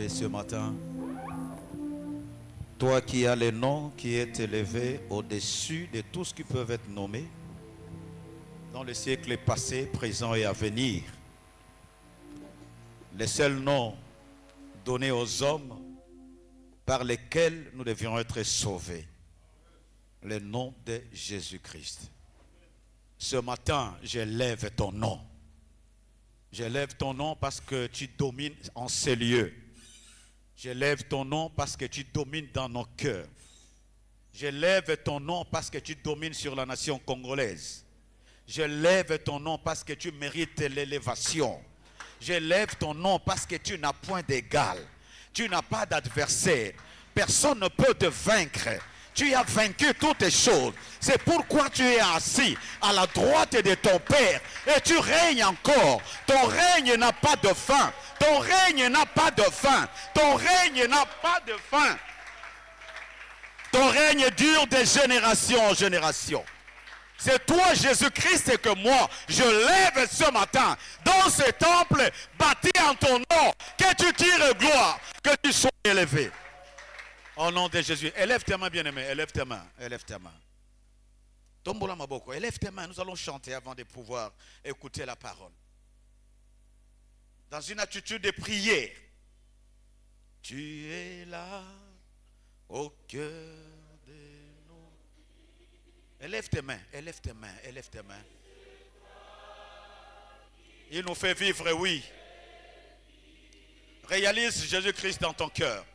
lever ce matin. Toi qui as le nom qui est élevé au-dessus de tout ce qui peut être nommé dans le siècle passé, présent et à venir. Le seul nom donné aux hommes par lesquels nous devions être sauvés. Le nom de Jésus-Christ. Ce matin, j'élève ton nom. J'élève ton nom parce que tu domines en ces lieux. J'élève ton nom parce que tu domines dans nos cœurs. J'élève ton nom parce que tu domines sur la nation congolaise. J'élève ton nom parce que tu mérites l'élévation. J'élève ton nom parce que tu n'as point d'égal. Tu n'as pas d'adversaire. Personne ne peut te vaincre. Tu as vaincu toutes choses. C'est pourquoi tu es assis à la droite de ton Père. Et tu règnes encore. Ton règne n'a pas de fin. Ton règne n'a pas de fin. Ton règne n'a pas de fin. Ton règne dure de génération en génération. C'est toi, Jésus-Christ, que moi, je lève ce matin dans ce temple bâti en ton nom. Que tu tires gloire, que tu sois élevé. Au nom de Jésus. Élève tes mains, bien-aimé. Élève tes mains. Élève tes mains. Tombola maboko. Élève tes mains. Nous allons chanter avant de pouvoir écouter la parole. Dans une attitude de prière. Tu es là au cœur de nous. Élève tes mains. Élève tes mains. Élève tes mains. Il nous fait vivre, oui. Réalise Jésus-Christ dans ton cœur.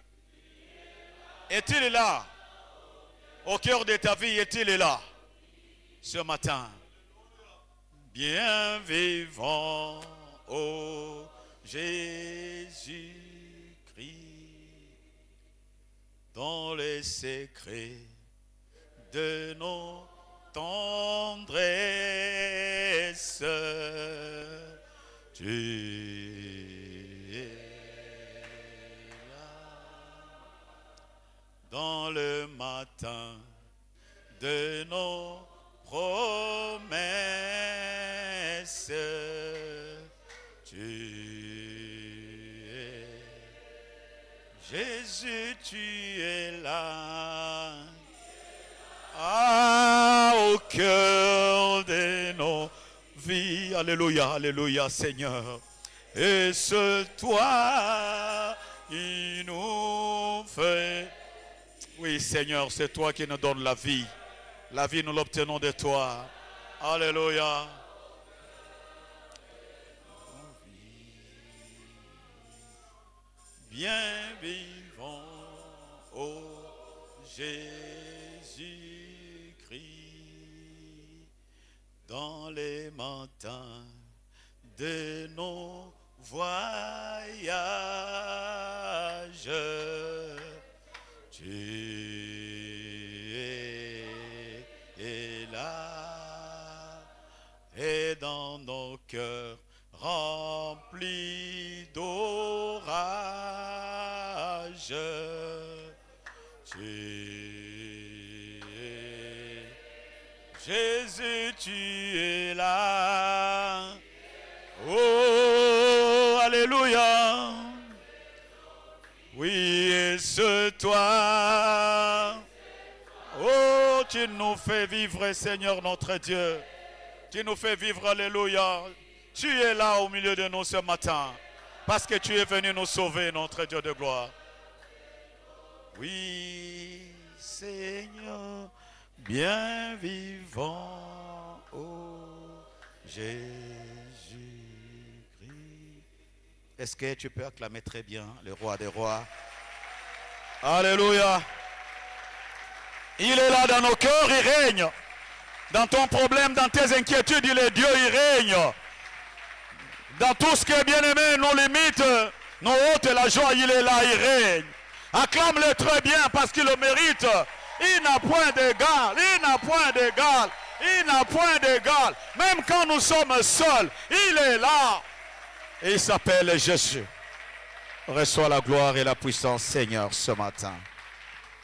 Est-il là? Au cœur de ta vie, est-il là? Ce matin. Bien vivant, ô Jésus-Christ, dans les secrets de nos tendresses, tu es dans le matin de nos promesses, tu es Jésus, tu es là, au cœur de nos vies. Alléluia, alléluia, Seigneur. Et c'est toi qui nous fait. Oui, Seigneur, c'est toi qui nous donnes la vie. La vie, nous l'obtenons de toi. Alléluia. Bien vivant, ô Jésus-Christ, dans les matins de nos voyages, tu es là, et dans nos cœurs remplis d'orage, tu es Jésus, tu es là. Oh, alléluia. Oui, et c'est toi. Oh, tu nous fais vivre, Seigneur notre Dieu. Tu nous fais vivre, alléluia. Tu es là au milieu de nous ce matin. Parce que tu es venu nous sauver, notre Dieu de gloire. Oui, Seigneur, bien vivant, oh Jésus-Christ. Est-ce que tu peux acclamer très bien le roi des rois? Alléluia. Il est là dans nos cœurs, il règne. Dans ton problème, dans tes inquiétudes, il est Dieu, il règne. Dans tout ce qui est bien-aimé, nos limites, nos hautes, la joie, il est là, il règne. Acclame-le très bien parce qu'il le mérite. Il n'a point d'égal, il n'a point d'égal, il n'a point d'égal. Même quand nous sommes seuls, il est là. Et il s'appelle Jésus. Reçois la gloire et la puissance, Seigneur, ce matin.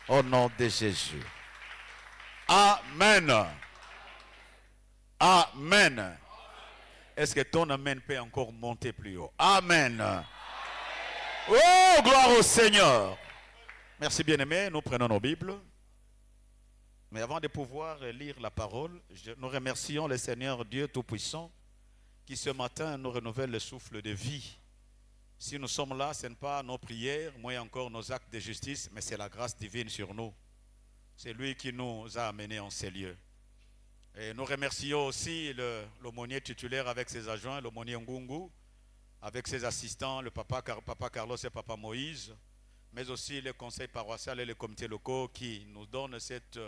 Au nom de Jésus. Amen. Amen. Est-ce que ton amen peut encore monter plus haut? Amen. Oh, gloire au Seigneur. Merci bien-aimés, nous prenons nos Bibles. Mais avant de pouvoir lire la parole, nous remercions le Seigneur Dieu Tout-Puissant qui ce matin nous renouvelle le souffle de vie. Si nous sommes là, ce n'est pas nos prières, moins encore nos actes de justice, mais c'est la grâce divine sur nous. C'est lui qui nous a amenés en ces lieux. Et nous remercions aussi l'aumônier titulaire avec ses adjoints, l'aumônier Ngungu, avec ses assistants, le papa Carlos et papa Moïse, mais aussi les conseils paroissiaux et les comités locaux qui nous donnent cette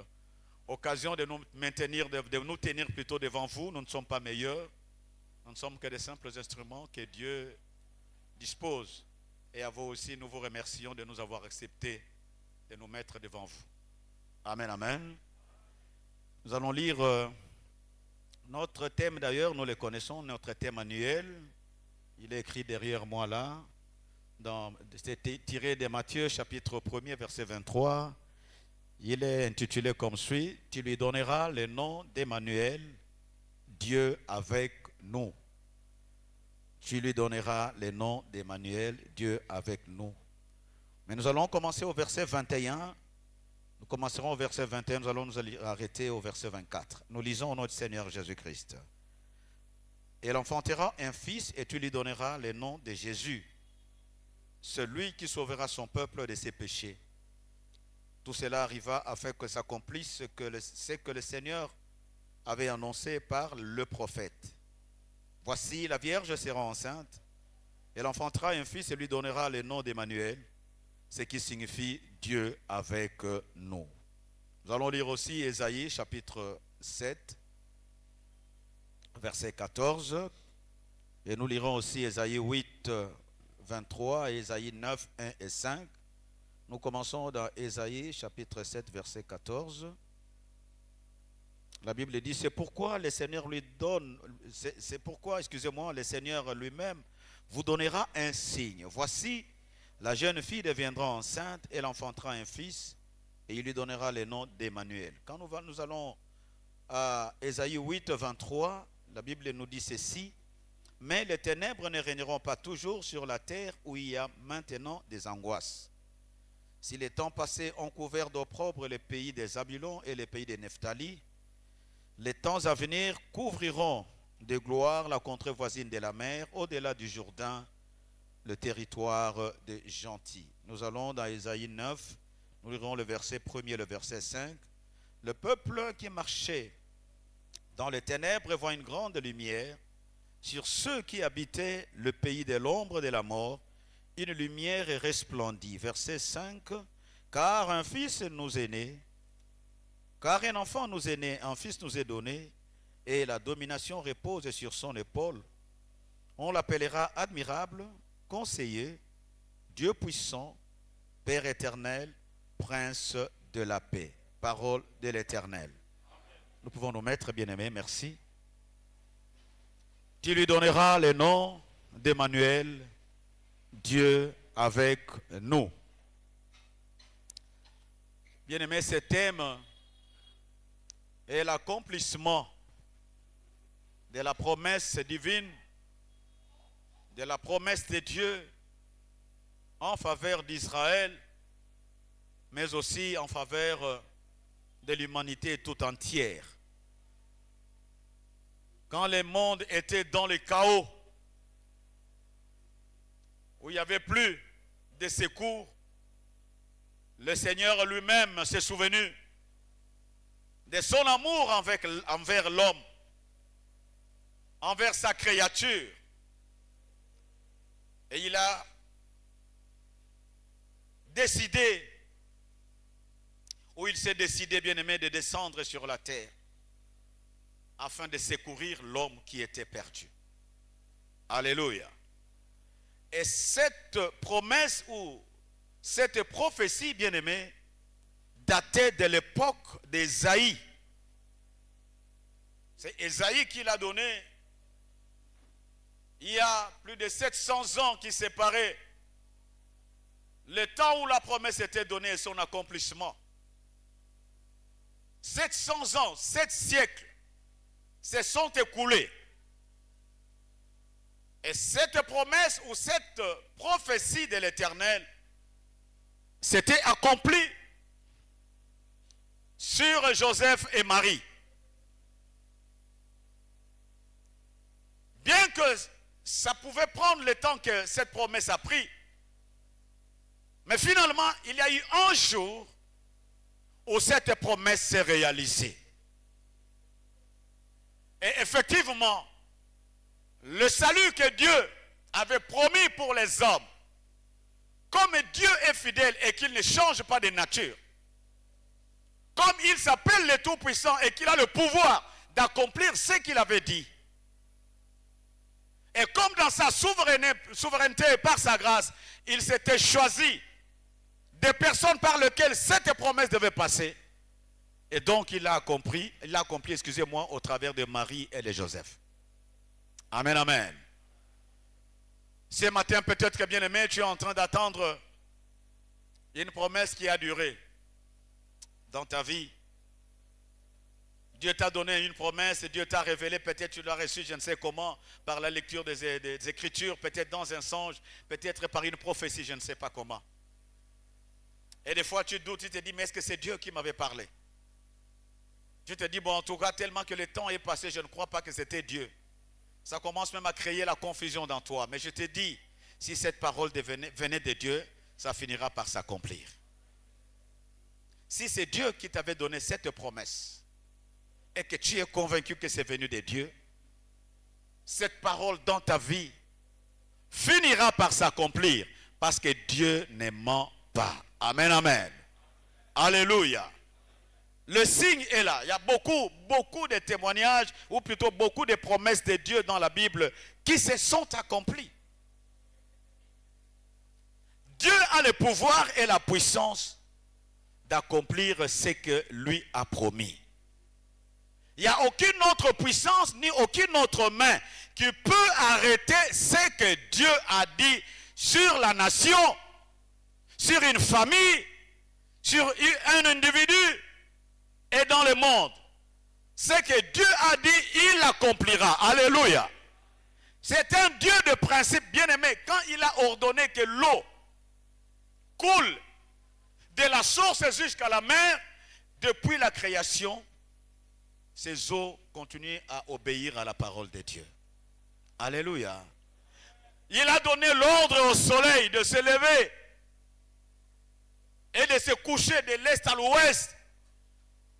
occasion de nous maintenir, de nous tenir plutôt devant vous. Nous ne sommes pas meilleurs, nous ne sommes que des simples instruments que Dieu dispose. Et à vous aussi, nous vous remercions de nous avoir accepté de nous mettre devant vous. Amen, amen. Nous allons lire notre thème d'ailleurs, nous le connaissons, notre thème annuel. Il est écrit derrière moi là. C'est tiré de Matthieu chapitre 1er verset 23. Il est intitulé comme suit: Tu lui donneras le nom d'Emmanuel, Dieu avec nous. Tu lui donneras le nom d'Emmanuel, Dieu avec nous. Mais nous allons commencer au verset 21. Nous commencerons au verset 21, nous allons nous arrêter au verset 24. Nous lisons au nom du Seigneur Jésus-Christ. Elle enfantera un fils et tu lui donneras le nom de Jésus, celui qui sauvera son peuple de ses péchés. Tout cela arriva afin que s'accomplisse ce que le Seigneur avait annoncé par le prophète. Voici, la Vierge sera enceinte, elle enfantera un fils et lui donnera le nom d'Emmanuel, ce qui signifie Dieu avec nous. Nous allons lire aussi Ésaïe chapitre 7, verset 14. Et nous lirons aussi Ésaïe 8, 23 et Ésaïe 9, 1 et 5. Nous commençons dans Ésaïe chapitre 7, verset 14. La Bible dit, c'est pourquoi le Seigneur le Seigneur lui-même vous donnera un signe. Voici, la jeune fille deviendra enceinte, elle enfantera un fils et il lui donnera le nom d'Emmanuel. Quand nous allons à Ésaïe 8, 23, la Bible nous dit ceci: mais les ténèbres ne régneront pas toujours sur la terre où il y a maintenant des angoisses. Si les temps passés ont couvert d'opprobre les pays des Zabulon et les pays des Nephtali, les temps à venir couvriront de gloire la contrée voisine de la mer, au-delà du Jourdain, le territoire des gentils. Nous allons dans Ésaïe 9, nous lirons le verset 1er et le verset 5. Le peuple qui marchait dans les ténèbres voit une grande lumière. Sur ceux qui habitaient le pays de l'ombre de la mort, une lumière resplendit. Verset 5. Car un fils nous est né, car un enfant nous est né, un fils nous est donné, et la domination repose sur son épaule. On l'appellera admirable, conseiller, Dieu puissant, Père éternel, Prince de la paix. Parole de l'Éternel. Nous pouvons nous mettre, bien-aimés, merci. Tu lui donneras le nom d'Emmanuel, Dieu avec nous. Bien-aimés, ce thème est l'accomplissement de la promesse divine, de la promesse de Dieu en faveur d'Israël, mais aussi en faveur de l'humanité tout entière. Quand le monde était dans le chaos, où il n'y avait plus de secours, le Seigneur lui-même s'est souvenu de son amour envers l'homme, envers sa créature. Et il a décidé, ou il s'est décidé, bien-aimé, de descendre sur la terre afin de secourir l'homme qui était perdu. Alléluia. Et cette promesse ou cette prophétie, bien-aimée, datait de l'époque d'Ésaïe. C'est Ésaïe qui l'a donnée. Il y a plus de 700 ans qui séparaient le temps où la promesse était donnée et son accomplissement. 700 ans, 7 siècles se sont écoulés. Et cette promesse ou cette prophétie de l'Éternel s'était accomplie sur Joseph et Marie. Bien que ça pouvait prendre le temps que cette promesse a pris, mais finalement, il y a eu un jour où cette promesse s'est réalisée. Et effectivement, le salut que Dieu avait promis pour les hommes, comme Dieu est fidèle et qu'il ne change pas de nature, comme il s'appelle le Tout-Puissant et qu'il a le pouvoir d'accomplir ce qu'il avait dit, et comme dans sa souveraineté et par sa grâce, il s'était choisi des personnes par lesquelles cette promesse devait passer. Et donc il l'a accompli, excusez-moi, au travers de Marie et de Joseph. Amen, amen. Ce matin, peut-être que bien aimé, tu es en train d'attendre une promesse qui a duré dans ta vie. Dieu t'a donné une promesse, Dieu t'a révélé, peut-être tu l'as reçu, je ne sais comment, par la lecture des Écritures, peut-être dans un songe, peut-être par une prophétie, je ne sais pas comment. Et des fois tu doutes, tu te dis, mais est-ce que c'est Dieu qui m'avait parlé? Tu te dis, bon, en tout cas, tellement que le temps est passé, je ne crois pas que c'était Dieu. Ça commence même à créer la confusion dans toi. Mais je te dis, si cette parole venait de Dieu, ça finira par s'accomplir. Si c'est Dieu qui t'avait donné cette promesse, et que tu es convaincu que c'est venu de Dieu, cette parole dans ta vie finira par s'accomplir parce que Dieu ne ment pas. Amen, amen. Alléluia. Le signe est là. Il y a beaucoup de témoignages ou plutôt beaucoup de promesses de Dieu dans la Bible qui se sont accomplies. Dieu a le pouvoir et la puissance d'accomplir ce que lui a promis. Il n'y a aucune autre puissance ni aucune autre main qui peut arrêter ce que Dieu a dit sur la nation, sur une famille, sur un individu et dans le monde. Ce que Dieu a dit, il l'accomplira. Alléluia. C'est un Dieu de principe, bien aimé. Quand il a ordonné que l'eau coule de la source jusqu'à la mer, depuis la création, ces eaux continuent à obéir à la parole de Dieu. Alléluia. Il a donné l'ordre au soleil de se lever et de se coucher de l'est à l'ouest.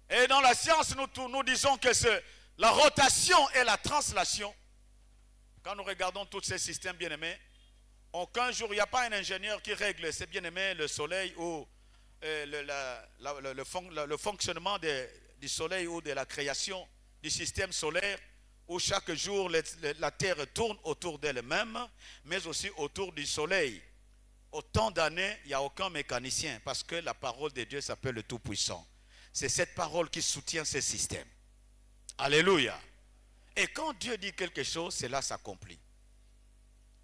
Et dans la science, nous disons que c'est la rotation et la translation. Quand nous regardons tous ces systèmes bien-aimés, aucun jour, il n'y a pas un ingénieur qui règle, c'est bien-aimé, le soleil ou le fonctionnement du soleil ou de la création du système solaire, où chaque jour la terre tourne autour d'elle-même, mais aussi autour du soleil. Autant d'années, il n'y a aucun mécanicien, parce que la parole de Dieu s'appelle le Tout-Puissant. C'est cette parole qui soutient ce système. Alléluia. Et quand Dieu dit quelque chose, cela s'accomplit.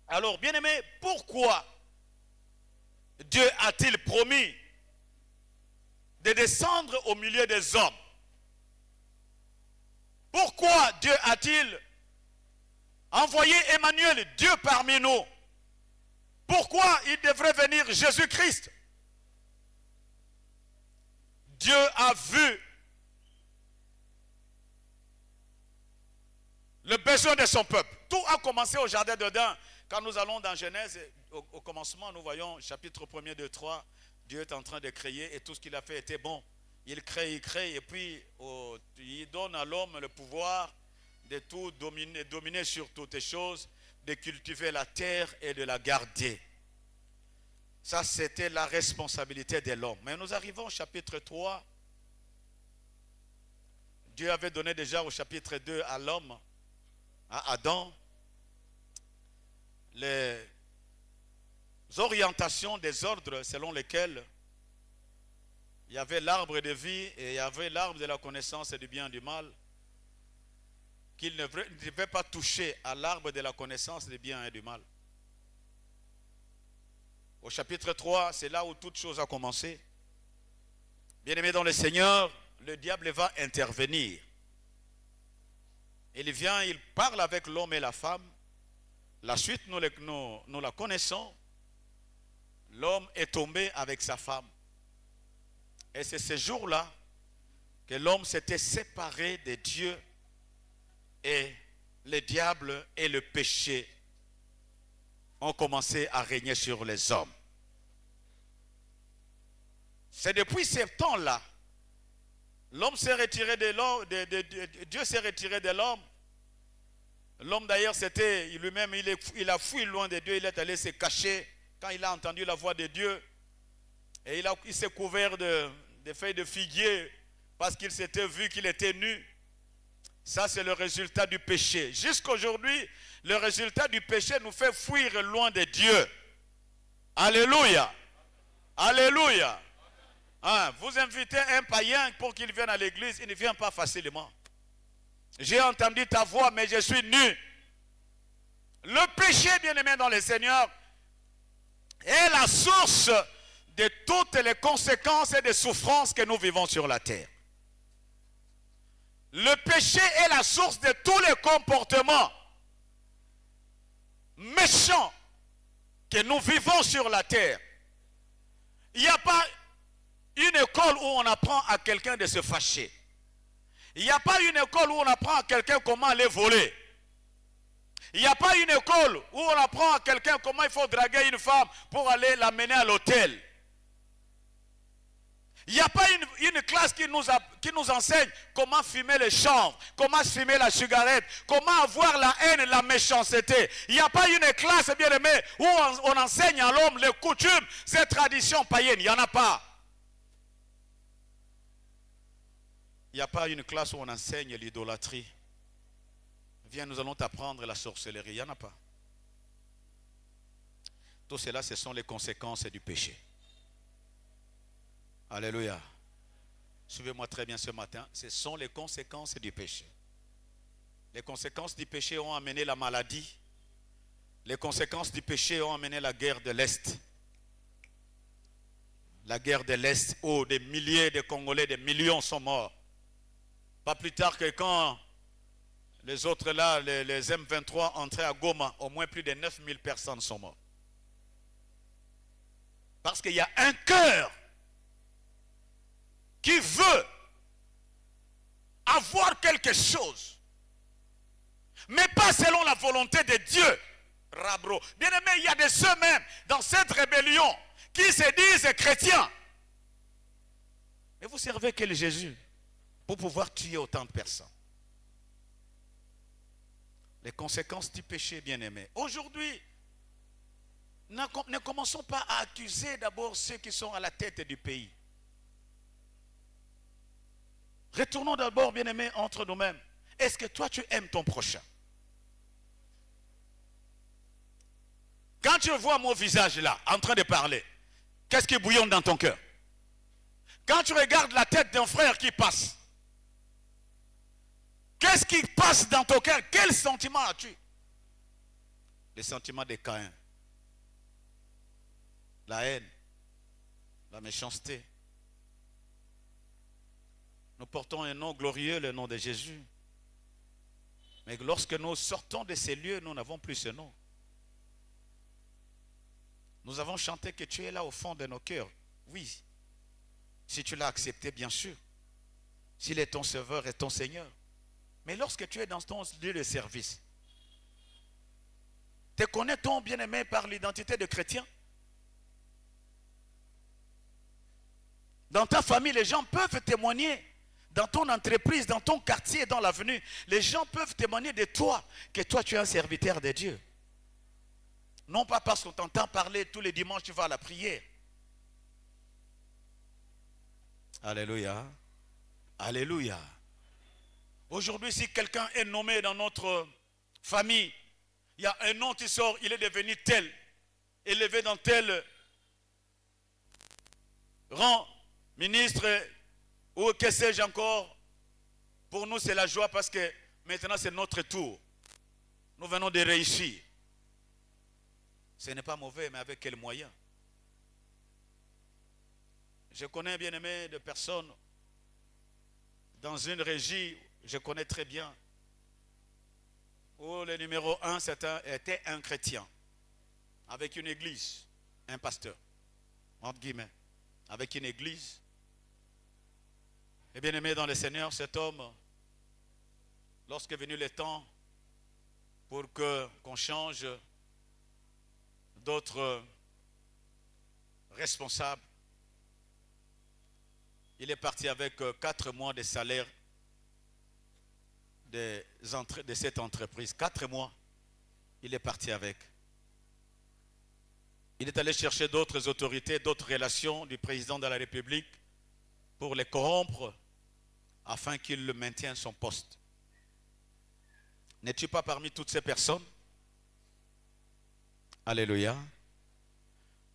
Alors, bien-aimé, pourquoi Dieu a-t-il promis de descendre au milieu des hommes? Pourquoi Dieu a-t-il envoyé Emmanuel, Dieu parmi nous? Pourquoi il devrait venir Jésus-Christ? Dieu a vu le besoin de son peuple. Tout a commencé au jardin d'Éden. Quand nous allons dans Genèse, au commencement, nous voyons chapitre 1er, 2, 3, Dieu est en train de créer et tout ce qu'il a fait était bon. Il crée et puis il donne à l'homme le pouvoir de tout dominer sur toutes les choses, de cultiver la terre et de la garder. Ça, c'était la responsabilité de l'homme. Mais nous arrivons au chapitre 3. Dieu avait donné déjà au chapitre 2 à l'homme, à Adam, les orientations des ordres selon lesquels il y avait l'arbre de vie et il y avait l'arbre de la connaissance du bien et du mal, qu'il ne devait pas toucher à l'arbre de la connaissance du bien et du mal. Au chapitre 3, c'est là où toute chose a commencé. Bien-aimé dans le Seigneur, le diable va intervenir. Il vient, il parle avec l'homme et la femme La suite, nous la connaissons. L'homme est tombé avec sa femme. Et c'est ce jour-là que l'homme s'était séparé de Dieu et le diable et le péché ont commencé à régner sur les hommes. C'est depuis ce temps-là, l'homme s'est retiré de l'homme, Dieu s'est retiré de l'homme. L'homme d'ailleurs, c'était lui-même, il a fui loin de Dieu, il est allé se cacher quand il a entendu la voix de Dieu. Et il s'est couvert de feuilles de figuier parce qu'il s'était vu qu'il était nu. Ça, c'est le résultat du péché. Jusqu'aujourd'hui, le résultat du péché nous fait fuir loin de Dieu. Alléluia. Alléluia. Hein, vous invitez un païen pour qu'il vienne à l'église, il ne vient pas facilement. J'ai entendu ta voix, mais je suis nu. Le péché, bien-aimé dans le Seigneur, est la source de toutes les conséquences et des souffrances que nous vivons sur la terre. Le péché est la source de tous les comportements méchants que nous vivons sur la terre. Il n'y a pas une école où on apprend à quelqu'un de se fâcher. Il n'y a pas une école où on apprend à quelqu'un comment aller voler. Il n'y a pas une école où on apprend à quelqu'un comment il faut draguer une femme pour aller l'amener à l'hôtel. Il n'y a pas une classe qui nous enseigne comment fumer les chanvres, comment fumer la cigarette, comment avoir la haine, la méchanceté. Il n'y a pas une classe, bien aimé, où on enseigne à l'homme les coutumes, ces traditions païennes. Il n'y en a pas. Il n'y a pas une classe où on enseigne l'idolâtrie. Viens, nous allons t'apprendre la sorcellerie. Il n'y en a pas. Tout cela, ce sont les conséquences du péché. Alléluia. Suivez-moi très bien ce matin. Ce sont les conséquences du péché. Les conséquences du péché ont amené la maladie. Les conséquences du péché ont amené la guerre de l'Est. La guerre de l'Est où des milliers de Congolais, des millions sont morts. Pas plus tard que quand les autres là, les M23 entraient à Goma, au moins plus de 9000 personnes sont mortes. Parce qu'il y a un cœur qui veut avoir quelque chose, mais pas selon la volonté de Dieu. Rabro. Bien aimé, il y a des ceux même dans cette rébellion qui se disent chrétiens. Mais vous servez quel Jésus pour pouvoir tuer autant de personnes? Les conséquences du péché, bien aimé. Aujourd'hui, ne commençons pas à accuser d'abord ceux qui sont à la tête du pays. Retournons d'abord, bien-aimés, entre nous-mêmes. Est-ce que toi, tu aimes ton prochain? Quand tu vois mon visage là, en train de parler, qu'est-ce qui bouillonne dans ton cœur? Quand tu regardes la tête d'un frère qui passe, qu'est-ce qui passe dans ton cœur? Quel sentiment as-tu? Le sentiment de Caïn. La haine, la méchanceté. Nous portons un nom glorieux, le nom de Jésus. Mais lorsque nous sortons de ces lieux, nous n'avons plus ce nom. Nous avons chanté que tu es là au fond de nos cœurs. Oui, si tu l'as accepté, bien sûr. S'il est ton sauveur et ton Seigneur. Mais lorsque tu es dans ton lieu de service, te connaît-on, bien-aimé, par l'identité de chrétien? Dans ta famille, les gens peuvent témoigner. Dans ton entreprise, dans ton quartier, dans l'avenue, les gens peuvent témoigner de toi, que toi tu es un serviteur de Dieu. Non pas parce qu'on t'entend parler tous les dimanches, tu vas à la prière. Alléluia. Alléluia. Aujourd'hui, si quelqu'un est nommé dans notre famille, il y a un nom qui sort, il est devenu tel, élevé dans tel rang, ministre, ou que sais-je encore. Pour nous, c'est la joie parce que maintenant, c'est notre tour. Nous venons de réussir. Ce n'est pas mauvais, mais avec quels moyens? Je connais, bien aimé, de personnes dans une régie, je connais très bien, où le numéro 1 était un chrétien, avec une église, un pasteur, entre guillemets, avec une église. Et bien aimé dans le Seigneur, cet homme, lorsqu'est venu le temps pour qu'on change d'autres responsables, il est parti avec 4 mois de salaire de cette entreprise. 4 mois, il est parti avec. Il est allé chercher d'autres autorités, d'autres relations du président de la République pour les corrompre afin qu'il le maintienne son poste. N'es-tu pas parmi toutes ces personnes? Alléluia.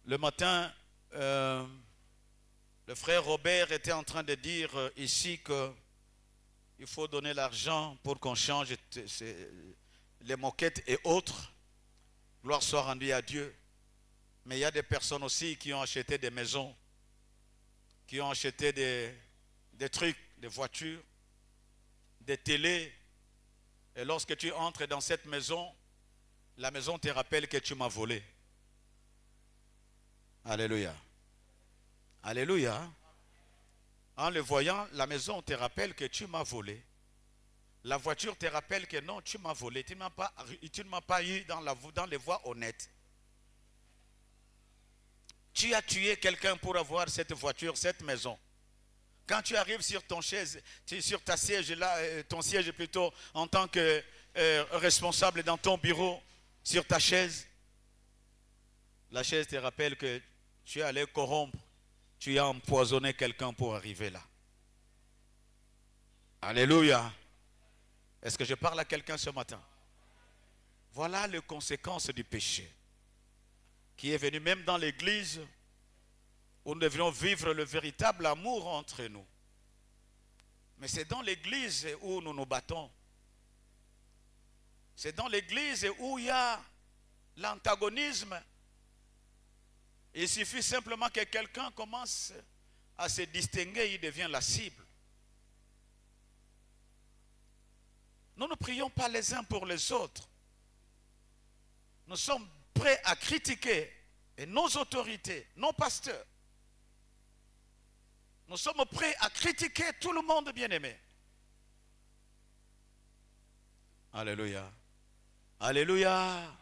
Le matin, le frère Robert était en train de dire ici qu'il faut donner l'argent pour qu'on change les moquettes et autres. Gloire soit rendue à Dieu. Mais il y a des personnes aussi qui ont acheté des maisons, qui ont acheté des trucs, des voitures, des télés. Et lorsque tu entres dans cette maison, la maison te rappelle que tu m'as volé. Alléluia. Alléluia. En le voyant, la maison te rappelle que tu m'as volé. La voiture te rappelle que non, tu m'as volé. Tu ne m'as pas eu dans les voies honnêtes. Tu as tué quelqu'un pour avoir cette voiture, cette maison. Quand tu arrives sur ton siège là, ton siège plutôt, en tant que responsable dans ton bureau, sur ta chaise, la chaise te rappelle que tu es allé corrompre, tu as empoisonné quelqu'un pour arriver là. Alléluia. Est-ce que je parle à quelqu'un ce matin? Voilà les conséquences du péché qui est venu même dans l'église où nous devrions vivre le véritable amour entre nous. Mais c'est dans l'église où nous nous battons. C'est dans l'église où il y a l'antagonisme. Il suffit simplement que quelqu'un commence à se distinguer, il devient la cible. Nous ne prions pas les uns pour les autres. Nous sommes prêts à critiquer et nos autorités, nos pasteurs. Nous sommes prêts à critiquer tout le monde bien-aimé. Alléluia. Alléluia.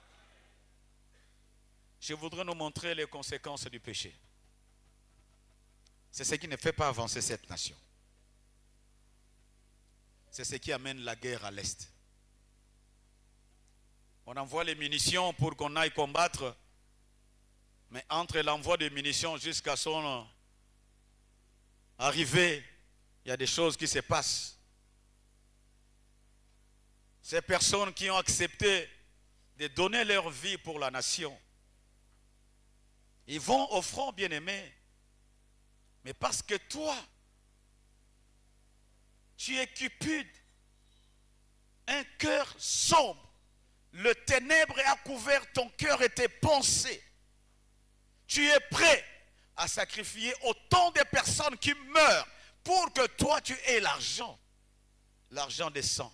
Je voudrais nous montrer les conséquences du péché. C'est ce qui ne fait pas avancer cette nation. C'est ce qui amène la guerre à l'Est. On envoie les munitions pour qu'on aille combattre, mais entre l'envoi des munitions jusqu'à son arrivée, il y a des choses qui se passent. Ces personnes qui ont accepté de donner leur vie pour la nation, ils vont au front, bien-aimé, mais parce que toi, tu es cupide, un cœur sombre, le ténèbre a couvert ton cœur et tes pensées. Tu es prêt à sacrifier autant de personnes qui meurent pour que toi tu aies l'argent. L'argent des sangs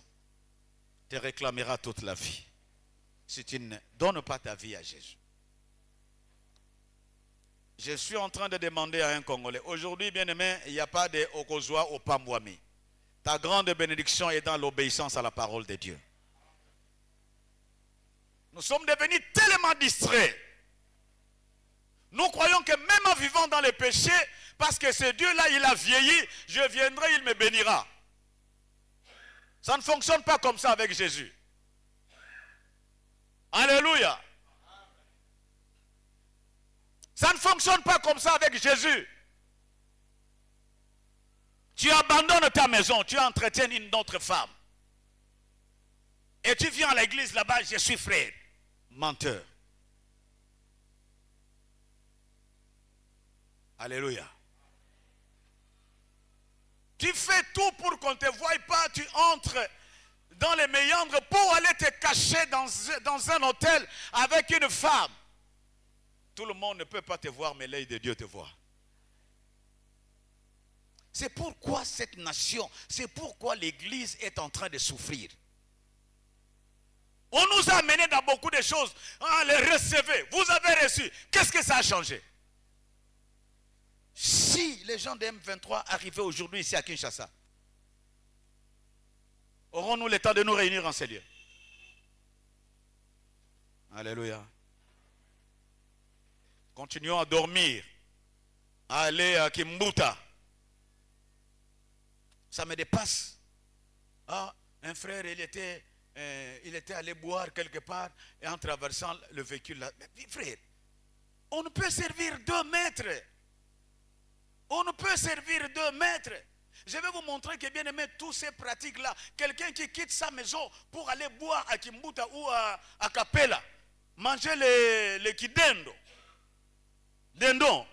te réclamera toute la vie si tu ne donnes pas ta vie à Jésus. Je suis en train de demander à un Congolais. Aujourd'hui, bien-aimé, il n'y a pas de Okozwa au Pambouami. Ta grande bénédiction est dans l'obéissance à la parole de Dieu. Nous sommes devenus tellement distraits. Nous croyons que même en vivant dans le péché, parce que ce Dieu-là, il a vieilli, je viendrai, il me bénira. Ça ne fonctionne pas comme ça avec Jésus. Alléluia. Ça ne fonctionne pas comme ça avec Jésus. Tu abandonnes ta maison, tu entretiens une autre femme. Et tu viens à l'église là-bas, je suis frère. Menteur. Alléluia. Tu fais tout pour qu'on ne te voie pas, tu entres dans les méandres pour aller te cacher dans un hôtel avec une femme. Tout le monde ne peut pas te voir, mais l'œil de Dieu te voit. C'est pourquoi cette nation, c'est pourquoi l'église est en train de souffrir. On nous a amenés dans beaucoup de choses. Ah, les recevez. Vous avez reçu. Qu'est-ce que ça a changé? Si les gens de M23 arrivaient aujourd'hui ici à Kinshasa, aurons-nous le temps de nous réunir en ces lieux? Alléluia. Continuons à dormir, à aller à Kimbuta. Ça me dépasse. Ah, un frère, il était allé boire quelque part et en traversant le véhicule là. Mais frère, on ne peut servir 2 mètres. On ne peut servir 2 mètres. Je vais vous montrer que bien aimé, toutes ces pratiques-là, quelqu'un qui quitte sa maison pour aller boire à Kimbuta ou à Capella, manger les kidendo, dendon,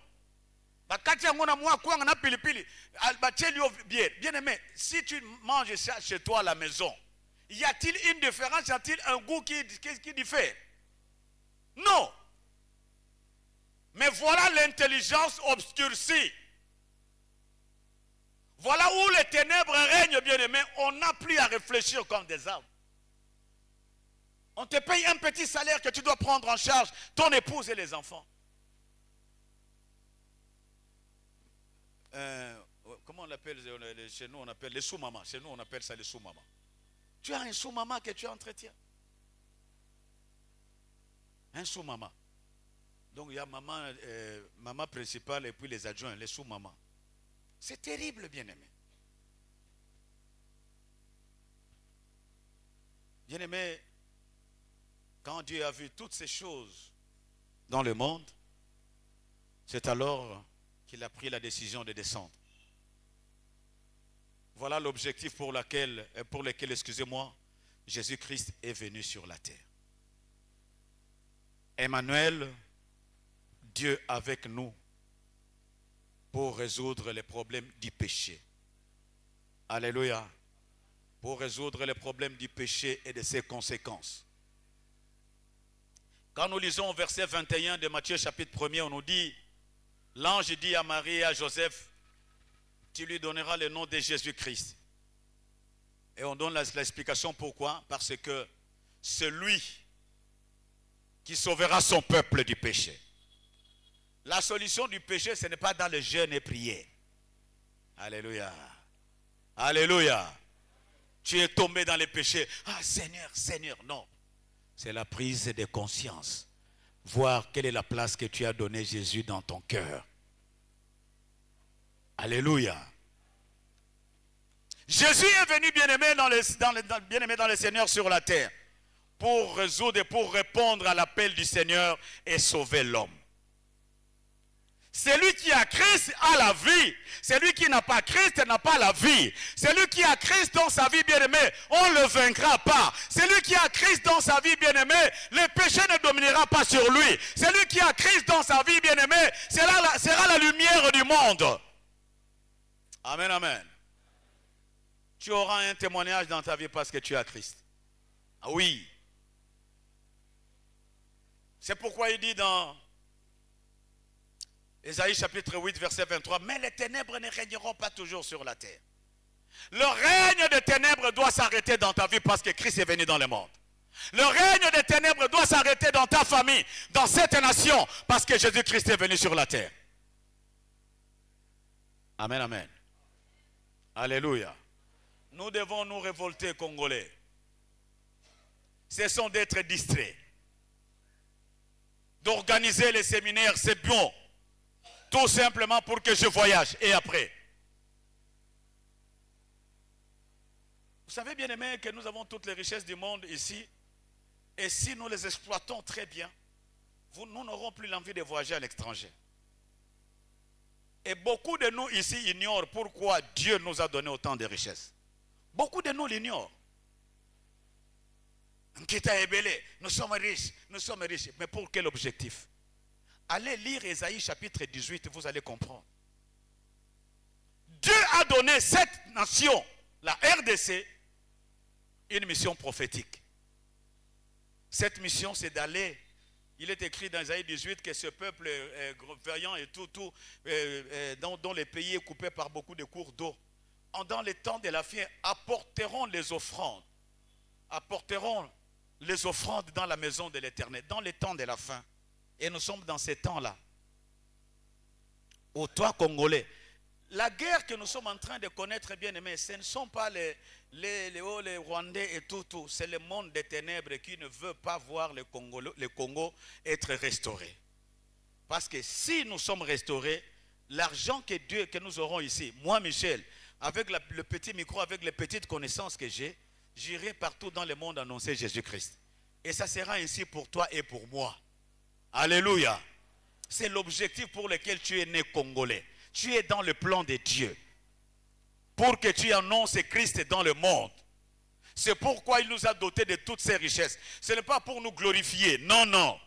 bien aimé, si tu manges ça chez toi à la maison, y a-t-il une différence? Y a-t-il un goût qui diffère? Non. Mais voilà l'intelligence obscurcie. Voilà où les ténèbres règnent, bien aimé. On n'a plus à réfléchir comme des arbres. On te paye un petit salaire que tu dois prendre en charge, ton épouse et les enfants. Comment on l'appelle chez nous? On appelle les sous-mamans. Chez nous, on appelle ça les sous-mamans. Tu as un sous-maman que tu entretiens. Un sous-maman. Donc il y a maman principale et puis les adjoints, les sous-mamans. C'est terrible, bien-aimé. Bien-aimé, quand Dieu a vu toutes ces choses dans le monde, c'est alors qu'il a pris la décision de descendre. Voilà l'objectif pour lequel, excusez-moi, Jésus-Christ est venu sur la terre. Emmanuel, Dieu avec nous, pour résoudre les problèmes du péché. Alléluia. Pour résoudre les problèmes du péché et de ses conséquences. Quand nous lisons au verset 21 de Matthieu chapitre 1er, on nous dit, l'ange dit à Marie et à Joseph, tu lui donneras le nom de Jésus-Christ. Et on donne l'explication pourquoi. Parce que celui qui sauvera son peuple du péché. La solution du péché, ce n'est pas dans le jeûne et prière. Alléluia. Alléluia. Tu es tombé dans les péchés. Ah Seigneur, Seigneur, non. C'est la prise de conscience. Voir quelle est la place que tu as donnée Jésus dans ton cœur. Alléluia. Jésus est venu bien-aimé dans le Seigneur sur la terre. Pour résoudre et pour répondre à l'appel du Seigneur et sauver l'homme. Celui qui a Christ a la vie. Celui qui n'a pas Christ n'a pas la vie. Celui qui a Christ dans sa vie, bien-aimé, on ne le vaincra pas. Celui qui a Christ dans sa vie, bien-aimé, le péché ne dominera pas sur lui. Celui qui a Christ dans sa vie, bien-aimé, sera la lumière du monde. Amen, amen. Tu auras un témoignage dans ta vie parce que tu as Christ. Ah oui. C'est pourquoi il dit dans Ésaïe chapitre 8 verset 23, mais les ténèbres ne régneront pas toujours sur la terre. Le règne des ténèbres doit s'arrêter dans ta vie parce que Christ est venu dans le monde. Le règne des ténèbres doit s'arrêter dans ta famille, dans cette nation, parce que Jésus-Christ est venu sur la terre. Amen, amen. Alléluia. Nous devons nous révolter, Congolais. Cessons d'être distraits. D'organiser les séminaires, c'est bon. Tout simplement pour que je voyage. Et après? Vous savez bien aimé que nous avons toutes les richesses du monde ici. Et si nous les exploitons très bien, nous n'aurons plus l'envie de voyager à l'étranger. Et beaucoup de nous ici ignorent pourquoi Dieu nous a donné autant de richesses. Beaucoup de nous l'ignorent. Nous sommes riches, nous sommes riches. Mais pour quel objectif? Allez lire Ésaïe chapitre 18, vous allez comprendre. Dieu a donné cette nation, la RDC, une mission prophétique. Cette mission, c'est d'aller. Il est écrit dans Ésaïe 18 que ce peuple vaillant et dont les pays est coupé par beaucoup de cours d'eau, dans les temps de la fin, apporteront les offrandes, apporteront les offrandes dans la maison de l'Éternel, dans les temps de la fin. Et nous sommes dans ces temps-là. Ô toi, Congolais, la guerre que nous sommes en train de connaître, bien aimés, ce ne sont pas les Rwandais et tout. C'est le monde des ténèbres qui ne veut pas voir le Congo être restauré. Parce que si nous sommes restaurés, l'argent que nous aurons ici, moi Michel, avec le petit micro, avec les petites connaissances que j'ai, j'irai partout dans le monde annoncer Jésus-Christ. Et ça sera ainsi pour toi et pour moi. Alléluia. C'est l'objectif pour lequel tu es né congolais. Tu es dans le plan de Dieu. Pour que tu annonces Christ dans le monde. C'est pourquoi il nous a dotés de toutes ces richesses. Ce n'est pas pour nous glorifier. Non, non.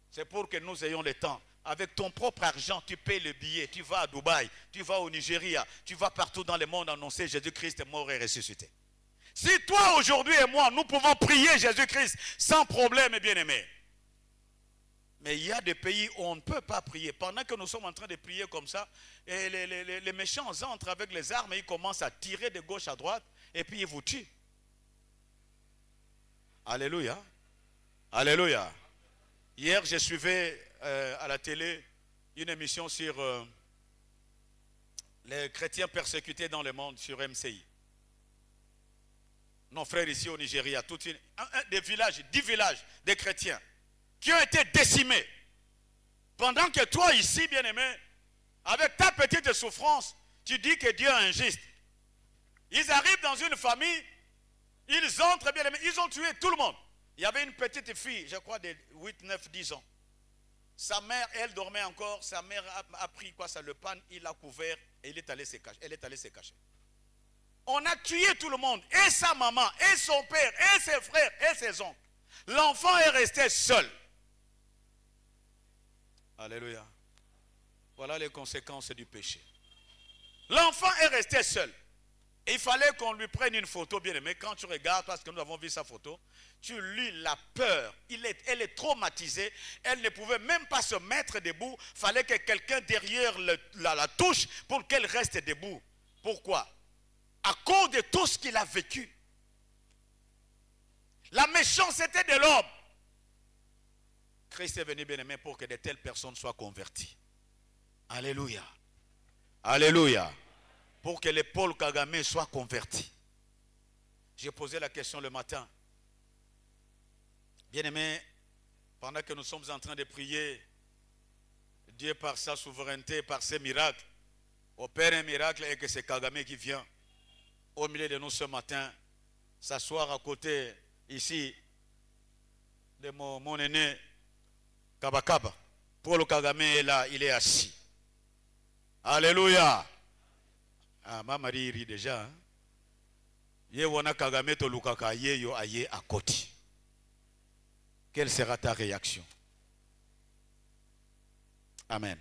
C'est pour que nous ayons le temps. Avec ton propre argent, tu payes le billet. Tu vas à Dubaï, tu vas au Nigeria, tu vas partout dans le monde annoncer Jésus-Christ est mort et ressuscité. Si toi, aujourd'hui et moi, nous pouvons prier Jésus-Christ sans problème, bien-aimé. Mais il y a des pays où on ne peut pas prier. Pendant que nous sommes en train de prier comme ça, et les méchants entrent avec les armes et ils commencent à tirer de gauche à droite et puis ils vous tuent. Alléluia. Alléluia. Hier, je suivais à la télé une émission sur les chrétiens persécutés dans le monde sur MCI. Nos frères ici au Nigeria, des villages, 10 villages de chrétiens qui ont été décimés. Pendant que toi ici, bien-aimé, avec ta petite souffrance, tu dis que Dieu est injuste. Ils arrivent dans une famille, ils entrent, bien-aimé, ils ont tué tout le monde. Il y avait une petite fille, je crois de 8, 9, 10 ans. Sa mère, elle dormait encore, sa mère a pris quoi, ça le panne, il l'a couvert et elle est allée se cacher. On a tué tout le monde, et sa maman, et son père, et ses frères, et ses oncles. L'enfant est resté seul. Alléluia. Voilà les conséquences du péché. L'enfant est resté seul. Et il fallait qu'on lui prenne une photo, bien aimé. Quand tu regardes, parce que nous avons vu sa photo, tu lis la peur. Elle est traumatisée. Elle ne pouvait même pas se mettre debout. Il fallait que quelqu'un derrière la touche pour qu'elle reste debout. Pourquoi? À cause de tout ce qu'il a vécu. La méchanceté de l'homme. Christ est venu, bien aimé, pour que de telles personnes soient converties. Alléluia. Alléluia. Pour que les Paul Kagame soient convertis. J'ai posé la question le matin. Bien aimé, pendant que nous sommes en train de prier, Dieu par sa souveraineté, par ses miracles, opère un miracle et que c'est Kagame qui vient au milieu de nous ce matin, s'asseoir à côté, ici, de mon aîné, Kabakaba. Paul Kagame est là, il est assis. Alléluia. Ah, ma Marie rit déjà. Ye wana Kagame to lukaka ye yo aye à côté. Quelle sera ta réaction? Amen.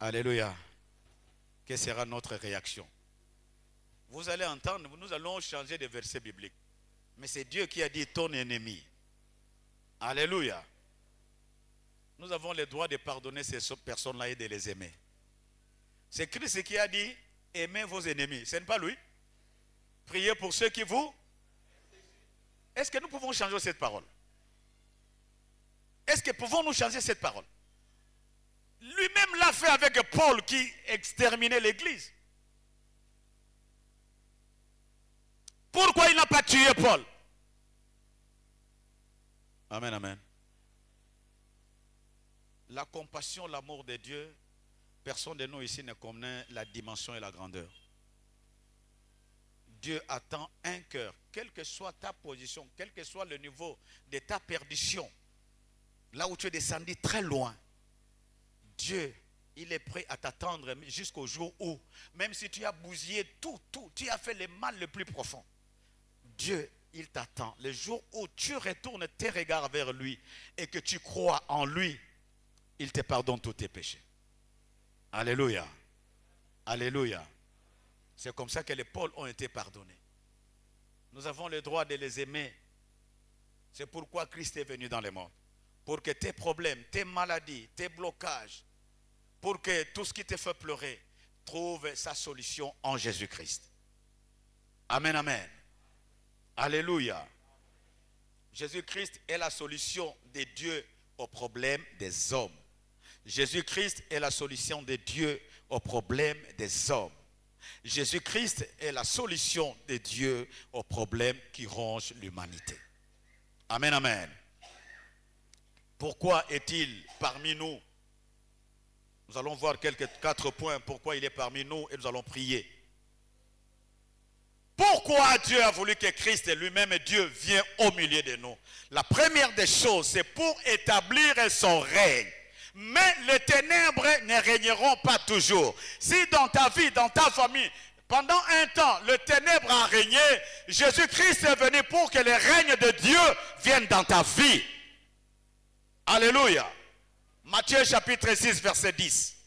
Alléluia. Quelle sera notre réaction? Vous allez entendre, nous allons changer de verset biblique. Mais c'est Dieu qui a dit ton ennemi. Alléluia. Nous avons le droit de pardonner ces personnes-là et de les aimer. C'est Christ qui a dit aimez vos ennemis. Ce n'est pas lui. Priez pour ceux qui vous. Est-ce que nous pouvons changer cette parole? Est-ce que pouvons-nous changer cette parole? Lui-même l'a fait avec Paul qui exterminait l'église. Pourquoi il n'a pas tué Paul? Amen, amen. La compassion, l'amour de Dieu, personne de nous ici ne connaît la dimension et la grandeur. Dieu attend un cœur, quelle que soit ta position, quel que soit le niveau de ta perdition, là où tu es descendu très loin, Dieu, il est prêt à t'attendre jusqu'au jour où, même si tu as bousillé tout, tu as fait le mal le plus profond, Dieu, il t'attend. Le jour où tu retournes tes regards vers lui et que tu crois en lui, il te pardonne tous tes péchés. Alléluia. Alléluia. C'est comme ça que les Pauls ont été pardonnés. Nous avons le droit de les aimer. C'est pourquoi Christ est venu dans le monde. Pour que tes problèmes, tes maladies, tes blocages, pour que tout ce qui te fait pleurer trouve sa solution en Jésus-Christ. Amen, amen. Alléluia. Jésus-Christ est la solution de Dieu aux problèmes des hommes. Jésus-Christ est la solution de Dieu aux problèmes des hommes. Jésus-Christ est la solution de Dieu aux problèmes qui rongent l'humanité. Amen, amen. Pourquoi est-il parmi nous? Nous allons voir quatre points pourquoi il est parmi nous et nous allons prier. Pourquoi Dieu a voulu que Christ lui-même Dieu vienne au milieu de nous? La première des choses, c'est pour établir son règne. Mais les ténèbres ne régneront pas toujours. Si dans ta vie, dans ta famille, pendant un temps, le ténèbre a régné, Jésus-Christ est venu pour que le règne de Dieu vienne dans ta vie. Alléluia. Matthieu chapitre 6, verset 10.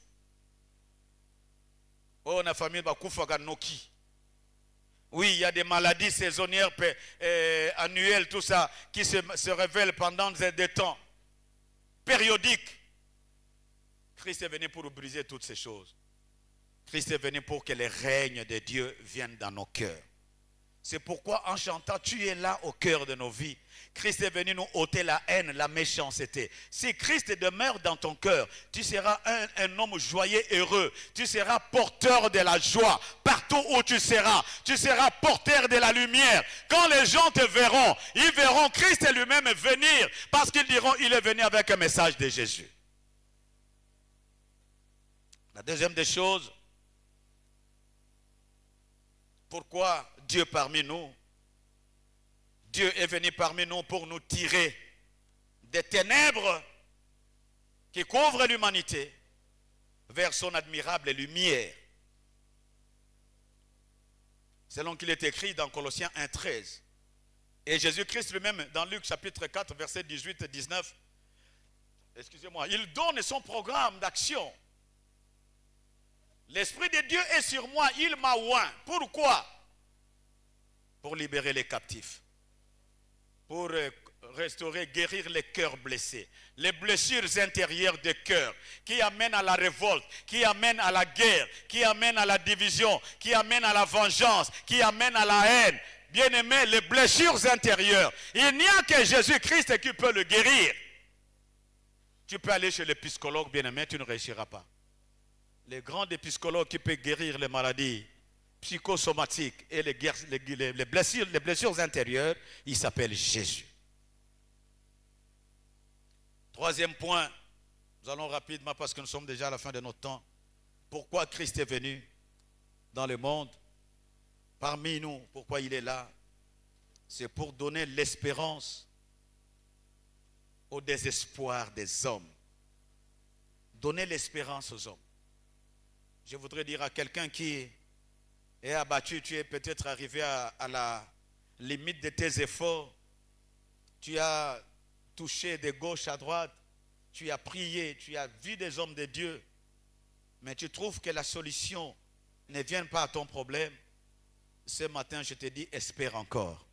Oh, la famille va koufaga noki. Oui, il y a des maladies saisonnières, annuelles, tout ça, qui se révèlent pendant des temps périodiques. Christ est venu pour briser toutes ces choses. Christ est venu pour que le règne de Dieu vienne dans nos cœurs. C'est pourquoi en chantant, tu es là au cœur de nos vies. Christ est venu nous ôter la haine, la méchanceté. Si Christ demeure dans ton cœur, tu seras un homme joyeux, heureux. Tu seras porteur de la joie partout où tu seras. Tu seras porteur de la lumière. Quand les gens te verront, ils verront Christ lui-même venir parce qu'ils diront il est venu avec un message de Jésus. La deuxième des choses, pourquoi Dieu parmi nous? Dieu est venu parmi nous pour nous tirer des ténèbres qui couvrent l'humanité vers son admirable lumière. Selon qu'il est écrit dans Colossiens 1,13. Et Jésus-Christ lui-même, dans Luc chapitre 4, verset 18 et 19, excusez-moi, il donne son programme d'action. L'Esprit de Dieu est sur moi, il m'a oint. Pourquoi? Pour libérer les captifs. Pour restaurer, guérir les cœurs blessés. Les blessures intérieures des cœurs qui amènent à la révolte, qui amènent à la guerre, qui amènent à la division, qui amènent à la vengeance, qui amènent à la haine. Bien-aimés, les blessures intérieures. Il n'y a que Jésus-Christ qui peut le guérir. Tu peux aller chez le psychologue, bien-aimé, tu ne réussiras pas. Les grands psychologues qui peuvent guérir les maladies psychosomatiques et les blessures intérieures, il s'appelle Jésus. Troisième point, nous allons rapidement parce que nous sommes déjà à la fin de notre temps. Pourquoi Christ est venu dans le monde, parmi nous, pourquoi il est là? C'est pour donner l'espérance au désespoir des hommes. Donner l'espérance aux hommes. Je voudrais dire à quelqu'un qui est abattu, tu es peut-être arrivé à la limite de tes efforts, tu as touché de gauche à droite, tu as prié, tu as vu des hommes de Dieu, mais tu trouves que la solution ne vient pas à ton problème. Ce matin, je te dis, espère encore.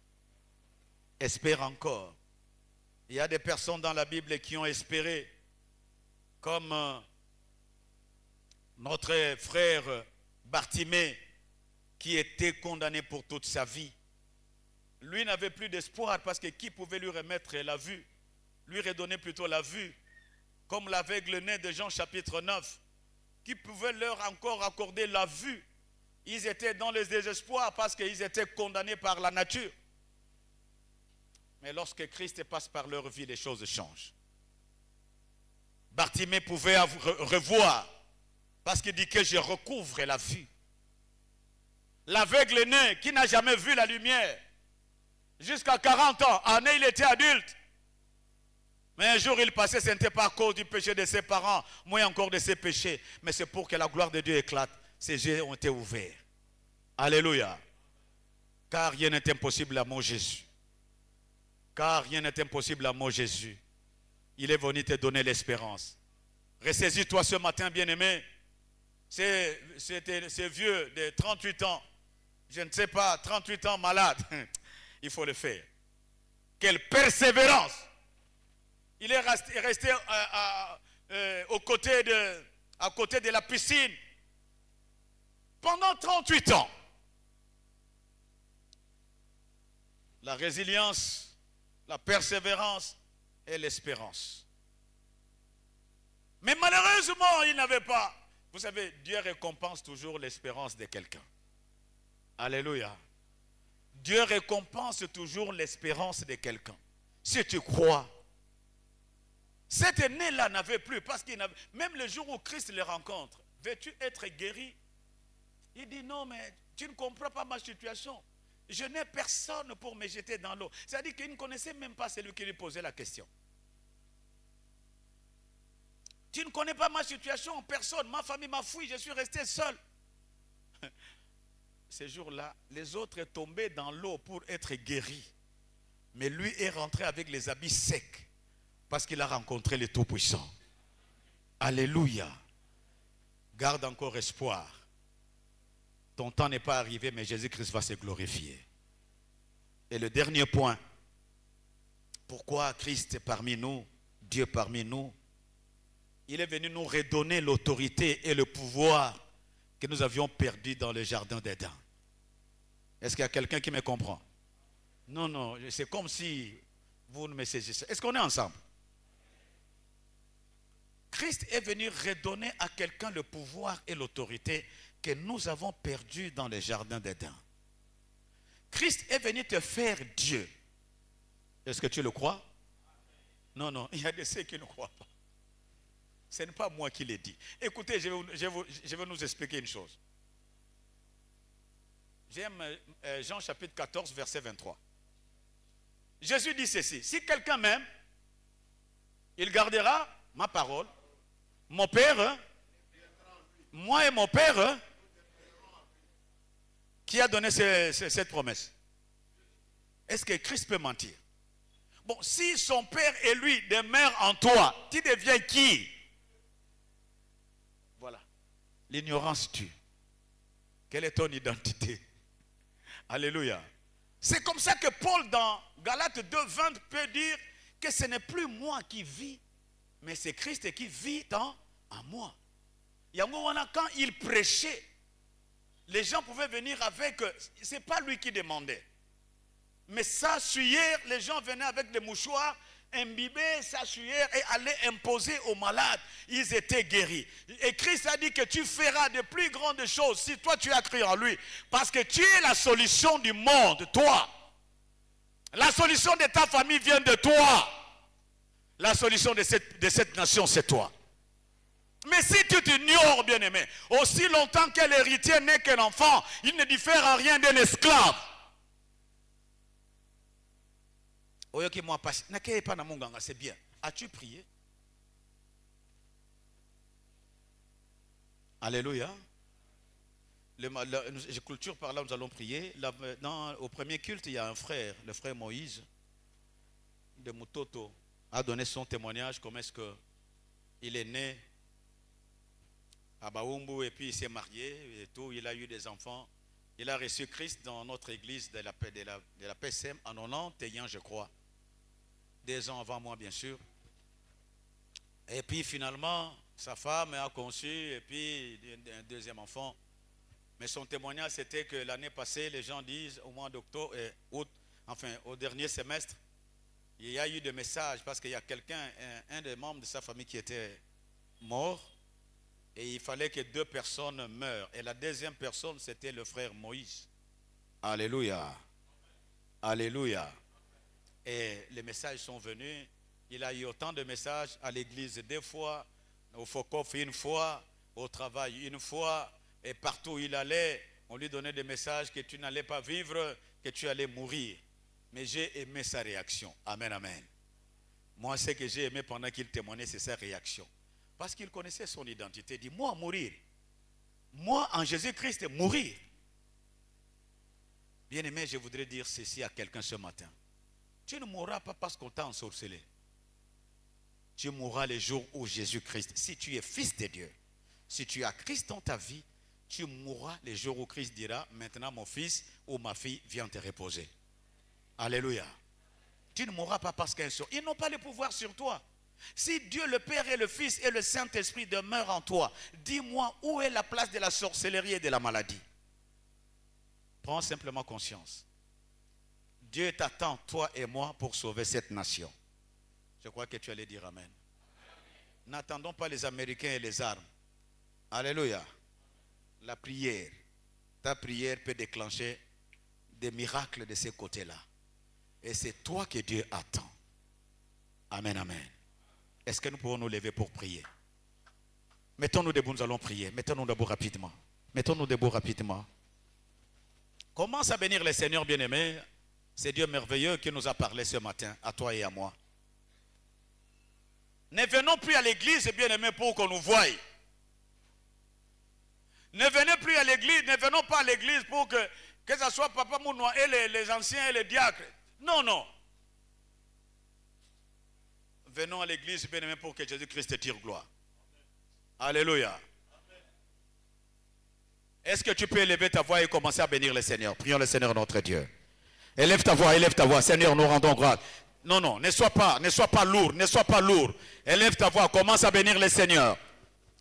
Espère encore. Il y a des personnes dans la Bible qui ont espéré, comme notre frère Bartimée, qui était condamné pour toute sa vie. Lui n'avait plus d'espoir parce que qui pouvait lui remettre la vue? Lui redonner plutôt la vue, comme l'aveugle né de Jean chapitre 9. Qui pouvait leur encore accorder la vue? Ils étaient dans le désespoir parce qu'ils étaient condamnés par la nature. Mais lorsque Christ passe par leur vie, les choses changent. Bartimée pouvait revoir parce qu'il dit que je recouvre la vue. L'aveugle né qui n'a jamais vu la lumière, jusqu'à 40 ans, en il était adulte. Mais un jour il passait, ce n'était pas à cause du péché de ses parents, moins encore de ses péchés, mais c'est pour que la gloire de Dieu éclate. Ses yeux ont été ouverts. Alléluia. Car rien n'est impossible à mon Jésus. Car rien n'est impossible à mon Jésus. Il est venu te donner l'espérance. Ressaisis-toi ce matin, bien-aimé. C'était ce vieux de 38 ans. Je ne sais pas, 38 ans malade. Il faut le faire. Quelle persévérance. Il est resté à côté de la piscine pendant 38 ans. La résilience la persévérance et l'espérance. Mais malheureusement, il n'avait pas. Vous savez, Dieu récompense toujours l'espérance de quelqu'un. Alléluia. Dieu récompense toujours l'espérance de quelqu'un. Si tu crois. Cet aîné-là n'avait plus, parce qu'il n'avait, même le jour où Christ le rencontre, veux-tu être guéri? Il dit non, mais tu ne comprends pas ma situation. Je n'ai personne pour me jeter dans l'eau. C'est-à-dire qu'il ne connaissait même pas celui qui lui posait la question. Tu ne connais pas ma situation, personne, ma famille m'a fui, je suis resté seul. Ces jours-là, les autres sont tombés dans l'eau pour être guéris. Mais lui est rentré avec les habits secs parce qu'il a rencontré le Tout-Puissant. Alléluia. Garde encore espoir. Ton temps n'est pas arrivé, mais Jésus-Christ va se glorifier. Et le dernier point, pourquoi Christ est parmi nous, Dieu parmi nous? Il est venu nous redonner l'autorité et le pouvoir que nous avions perdu dans le jardin d'Éden. Est-ce qu'il y a quelqu'un qui me comprend? Non, non, c'est comme si vous ne me saisissez. Est-ce qu'on est ensemble? Christ est venu redonner à quelqu'un le pouvoir et l'autorité que nous avons perdu dans le jardin d'Éden. Christ est venu te faire Dieu. Est-ce que tu le crois? Non, non, il y a de ceux qui ne croient pas. Ce n'est pas moi qui l'ai dit. Écoutez, je vais nous expliquer une chose. J'aime Jean chapitre 14, verset 23. Jésus dit ceci: si quelqu'un m'aime, il gardera ma parole. Mon Père, moi et mon Père, qui a donné cette promesse? Est-ce que Christ peut mentir? Bon, si son Père et lui demeurent en toi, tu deviens qui? Voilà. L'ignorance tue. Quelle est ton identité? Alléluia. C'est comme ça que Paul dans Galates 2:20 peut dire que ce n'est plus moi qui vis, mais c'est Christ qui vit en moi. Quand il prêchait, les gens pouvaient venir avec, ce n'est pas lui qui demandait. Mais s'assuyer, les gens venaient avec des mouchoirs, imbiber, s'assuyer et aller imposer aux malades. Ils étaient guéris. Et Christ a dit que tu feras de plus grandes choses si toi tu as cru en lui. Parce que tu es la solution du monde, toi. La solution de ta famille vient de toi. La solution de cette nation, c'est toi. Mais si tu t'ignores, bien-aimé, aussi longtemps que l'héritier n'est qu'un enfant, il ne diffère en rien d'un esclave. C'est bien. As-tu prié? Alléluia. Je culture par là, nous allons prier. Au premier culte, il y a un frère, le frère Moïse de Mutoto, a donné son témoignage, comment est-ce qu'il est né à Baoumbu et puis il s'est marié et tout, il a eu des enfants. Il a reçu Christ dans notre église de la PSM en 91, je crois. 2 ans avant moi, bien sûr. Et puis finalement, sa femme a conçu et puis un deuxième enfant. Mais son témoignage, c'était que l'année passée, les gens disent, au mois d'octobre et août, enfin au dernier semestre, il y a eu des messages parce qu'il y a quelqu'un, un des membres de sa famille qui était mort. Et il fallait que 2 personnes meurent. Et la deuxième personne, c'était le frère Moïse. Alléluia. Alléluia. Et les messages sont venus. Il a eu autant de messages à l'église 2 fois, au Fokof 1 fois, au travail 1 fois. Et partout où il allait, on lui donnait des messages que tu n'allais pas vivre, que tu allais mourir. Mais j'ai aimé sa réaction. Amen, amen. Moi, ce que j'ai aimé pendant qu'il témoignait, c'est sa réaction. Parce qu'il connaissait son identité. Il dit, moi, mourir. Moi, en Jésus-Christ, mourir. Bien-aimé, je voudrais dire ceci à quelqu'un ce matin. Tu ne mourras pas parce qu'on t'a ensorcelé. Tu mourras le jour où Jésus-Christ, si tu es fils de Dieu, si tu as Christ dans ta vie, tu mourras le jour où Christ dira, maintenant mon fils ou ma fille vient te reposer. Alléluia. Tu ne mourras pas parce qu'un sort. Ils n'ont pas le pouvoir sur toi. Si Dieu le Père et le Fils et le Saint-Esprit demeurent en toi, dis-moi où est la place de la sorcellerie et de la maladie. Prends simplement conscience. Dieu t'attend, toi et moi, pour sauver cette nation. Je crois que tu allais dire Amen. N'attendons pas les Américains et les armes. Alléluia. La prière. Ta prière peut déclencher des miracles de ces côtés-là. Et c'est toi que Dieu attend. Amen, amen. Est-ce que nous pouvons nous lever pour prier? Mettons-nous debout, nous allons prier. Mettons-nous debout rapidement. Mettons-nous debout rapidement. Commence à bénir le Seigneur bien-aimé. C'est Dieu merveilleux qui nous a parlé ce matin, à toi et à moi. Ne venons plus à l'église, bien-aimé, pour qu'on nous voie. Ne venez plus à l'église, ne venons pas à l'église pour que ce soit Papa Mounoua et les anciens et les diacres. Non, non. Venons à l'église, bien-aimé, pour que Jésus-Christ tire gloire. Alléluia. Est-ce que tu peux élever ta voix et commencer à bénir le Seigneur? Prions le Seigneur notre Dieu. Élève ta voix, Seigneur, nous rendons grâce. Non, non, ne sois pas lourd, ne sois pas lourd. Élève ta voix, commence à bénir le Seigneur.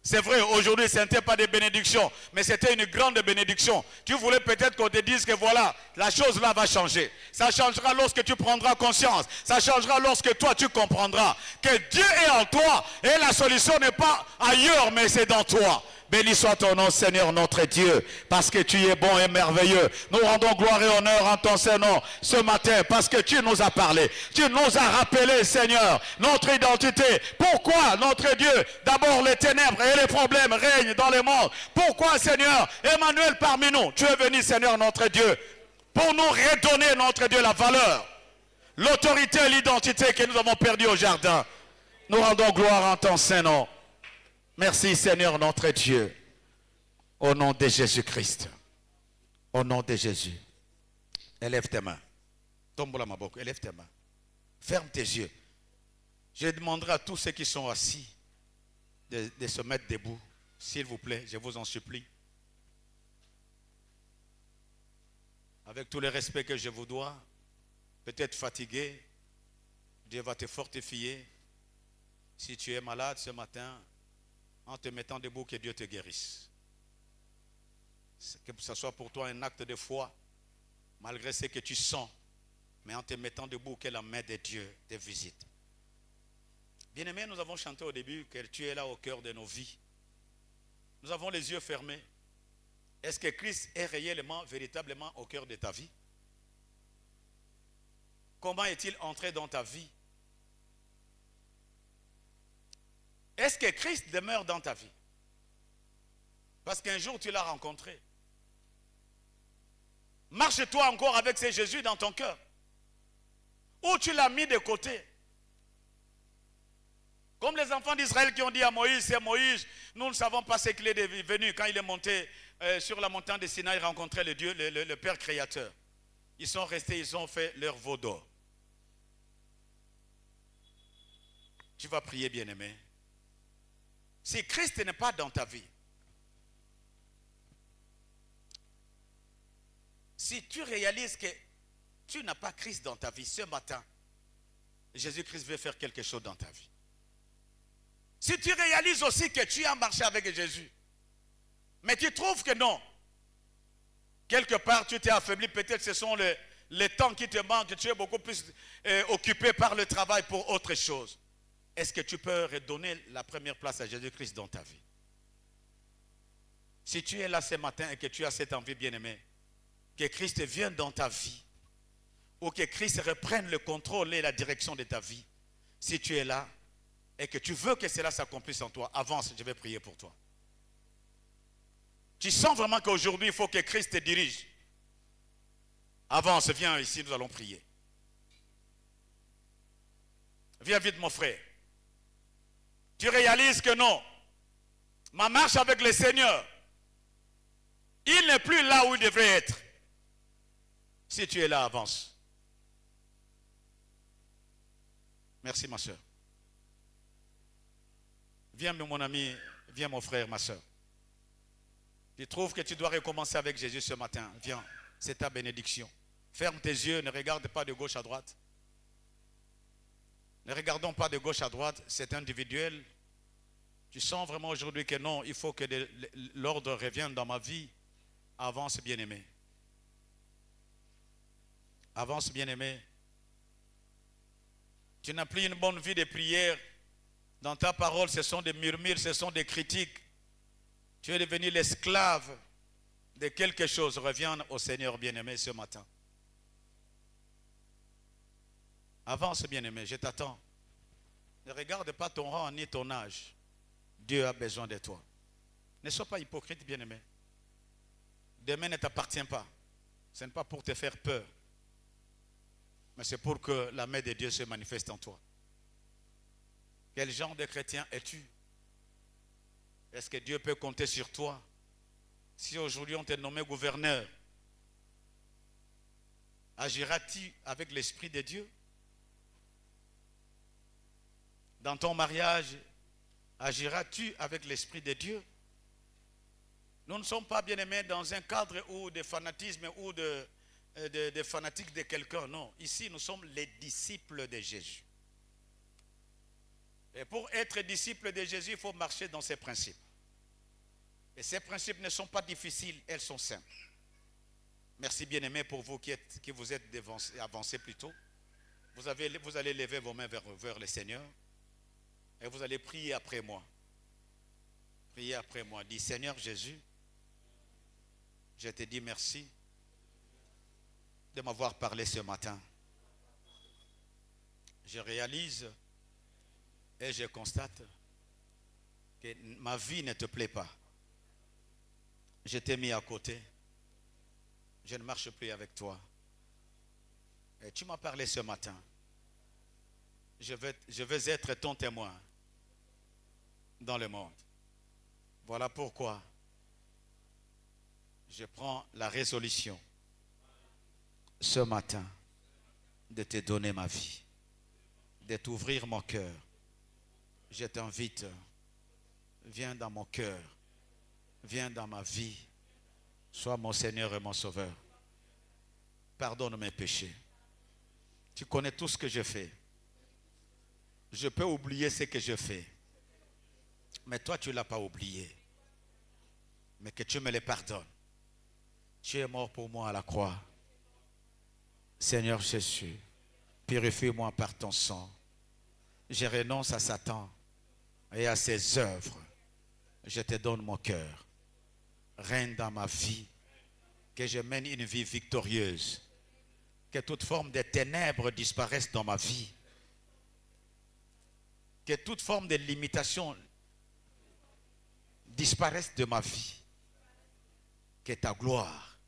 C'est vrai, aujourd'hui, ce n'était pas des bénédictions, mais c'était une grande bénédiction. Tu voulais peut-être qu'on te dise que voilà, la chose là va changer. Ça changera lorsque tu prendras conscience. Ça changera lorsque toi, tu comprendras que Dieu est en toi et la solution n'est pas ailleurs, mais c'est dans toi. Béni soit ton nom, Seigneur notre Dieu, parce que tu es bon et merveilleux. Nous rendons gloire et honneur en ton Saint-Nom ce matin, parce que tu nous as parlé. Tu nous as rappelé, Seigneur, notre identité. Pourquoi, notre Dieu, d'abord les ténèbres et les problèmes règnent dans le monde? Pourquoi, Seigneur, Emmanuel parmi nous, tu es venu, Seigneur notre Dieu, pour nous redonner, notre Dieu, la valeur, l'autorité et l'identité que nous avons perdues au jardin. Nous rendons gloire en ton Saint-Nom. Merci Seigneur notre Dieu, au nom de Jésus-Christ, au nom de Jésus. Élève tes mains, tombe la maboko, élève tes mains, ferme tes yeux. Je demanderai à tous ceux qui sont assis de se mettre debout, s'il vous plaît, je vous en supplie. Avec tout le respect que je vous dois, peut-être fatigué, Dieu va te fortifier. Si tu es malade ce matin, en te mettant debout, que Dieu te guérisse. Que ce soit pour toi un acte de foi, malgré ce que tu sens, mais en te mettant debout, que la main de Dieu te visite. Bien-aimés, nous avons chanté au début que tu es là au cœur de nos vies. Nous avons les yeux fermés. Est-ce que Christ est réellement, véritablement au cœur de ta vie? Comment est-il entré dans ta vie? Est-ce que Christ demeure dans ta vie? Parce qu'un jour tu l'as rencontré. Marche-toi encore avec ce Jésus dans ton cœur. Ou tu l'as mis de côté. Comme les enfants d'Israël qui ont dit à Moïse, c'est Moïse, nous ne savons pas ce qu'il est devenu quand il est monté sur la montagne de Sinaï rencontrer le Dieu, le Père créateur. Ils sont restés, ils ont fait leur veau d'or. Tu vas prier, bien-aimé. Si Christ n'est pas dans ta vie, si tu réalises que tu n'as pas Christ dans ta vie ce matin, Jésus-Christ veut faire quelque chose dans ta vie. Si tu réalises aussi que tu as marché avec Jésus, mais tu trouves que non, quelque part tu t'es affaibli, peut-être ce sont les temps qui te manquent, tu es beaucoup plus occupé par le travail pour autre chose. Est-ce que tu peux redonner la première place à Jésus-Christ dans ta vie? Si tu es là ce matin et que tu as cette envie, bien-aimé, que Christ vienne dans ta vie, ou que Christ reprenne le contrôle et la direction de ta vie, si tu es là et que tu veux que cela s'accomplisse en toi, avance, je vais prier pour toi. Tu sens vraiment qu'aujourd'hui, il faut que Christ te dirige. Avance, viens ici, nous allons prier. Viens vite, mon frère. Tu réalises que non, ma marche avec le Seigneur, il n'est plus là où il devrait être. Si tu es là, avance. Merci, ma soeur. Viens, mon ami, viens, mon frère, ma soeur. Tu trouves que tu dois recommencer avec Jésus ce matin. Viens, c'est ta bénédiction. Ferme tes yeux, ne regarde pas de gauche à droite. Ne regardons pas de gauche à droite, c'est individuel. Tu sens vraiment aujourd'hui que non, il faut que l'ordre revienne dans ma vie. Avance, bien-aimé. Avance, bien-aimé. Tu n'as plus une bonne vie de prière. Dans ta parole, ce sont des murmures, ce sont des critiques. Tu es devenu l'esclave de quelque chose. Reviens au Seigneur, bien-aimé, ce matin. Avance, bien-aimé, je t'attends. Ne regarde pas ton rang ni ton âge. Dieu a besoin de toi. Ne sois pas hypocrite, bien-aimé. Demain ne t'appartient pas. Ce n'est pas pour te faire peur. Mais c'est pour que la main de Dieu se manifeste en toi. Quel genre de chrétien es-tu? Est-ce que Dieu peut compter sur toi? Si aujourd'hui on t'est nommé gouverneur, agiras-tu avec l'Esprit de Dieu? Dans ton mariage, agiras-tu avec l'Esprit de Dieu? Nous ne sommes pas bien-aimés dans un cadre ou de fanatisme ou de fanatiques de quelqu'un. Non, ici nous sommes les disciples de Jésus. Et pour être disciple de Jésus, il faut marcher dans ces principes. Et ces principes ne sont pas difficiles, elles sont simples. Merci bien-aimés pour vous qui vous êtes avancés plus tôt. Vous allez lever vos mains vers le Seigneur. Et vous allez prier après moi. Priez après moi. Dis, Seigneur Jésus, je te dis merci de m'avoir parlé ce matin. Je réalise et je constate que ma vie ne te plaît pas. Je t'ai mis à côté. Je ne marche plus avec toi. Et tu m'as parlé ce matin. Je veux être ton témoin dans le monde. Voilà pourquoi je prends la résolution ce matin de te donner ma vie, de t'ouvrir mon cœur. Je t'invite, viens dans mon cœur, viens dans ma vie, sois mon Seigneur et mon Sauveur. Pardonne mes péchés. Tu connais tout ce que je fais. Je peux oublier ce que je fais. Mais toi, tu ne l'as pas oublié. Mais que tu me le pardonnes. Tu es mort pour moi à la croix. Seigneur Jésus, purifie-moi par ton sang. Je renonce à Satan et à ses œuvres. Je te donne mon cœur. Règne dans ma vie. Que je mène une vie victorieuse. Que toute forme de ténèbres disparaisse dans ma vie. Que toute forme de limitation disparaisse de ma vie. Que ta gloire,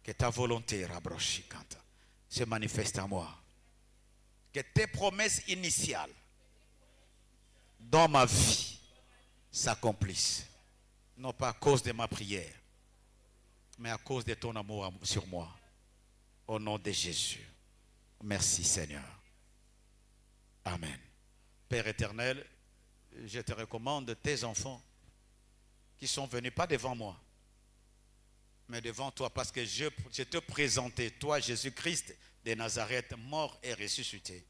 que ta volonté, Rabroshikanta, se manifeste en moi. Que tes promesses initiales dans ma vie s'accomplissent. Non pas à cause de ma prière, mais à cause de ton amour sur moi. Au nom de Jésus. Merci Seigneur. Amen. Père éternel, je te recommande tes enfants qui sont venus pas devant moi, mais devant toi, parce que je te présentais, toi Jésus-Christ de Nazareth, mort et ressuscité,